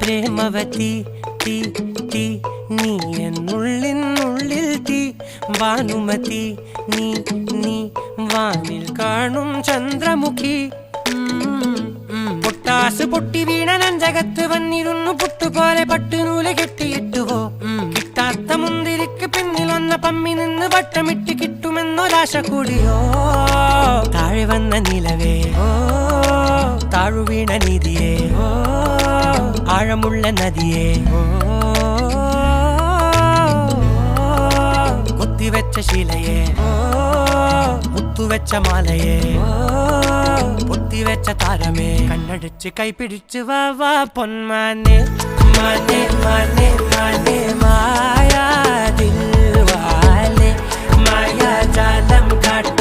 പ്രേമവതി തീ തീ നീ എന്നുള്ളിൽ തീ ഭാനുമതി നീ നീ വാനിൽ കാണും ചന്ദ്രമുഖി പൊട്ടാസ് പൊട്ടി വീണ നഞ്ചകത്ത് വന്നിരുന്നു പുട്ടുപോലെ പട്ടുനൂല് കെട്ടിയിട്ടുവോ കിട്ടാത്ത മുന്തിരിക്ക് പിന്നിലൊന്ന പമ്മി നിന്ന് വട്ടമിട്ട് കിട്ടുമെന്നൊരാശ കൂടിയോ താഴെ വന്ന നിലവേ താഴു വീണ നിധിയേ ആഴമുള്ള നദിയേ കൊത്തിവെച്ച ശിലയേ മുത്തുവെച്ച മാലയേ പൊത്തിവെച്ച താരമേ കണ്ണടിച്ച് കൈപിടിച്ച് വാ വാ പൊന്മാനെ മാനെ മാനെ മാനെ മായാ ദിൽവാലെ മായാ ജാലം കാട്ടി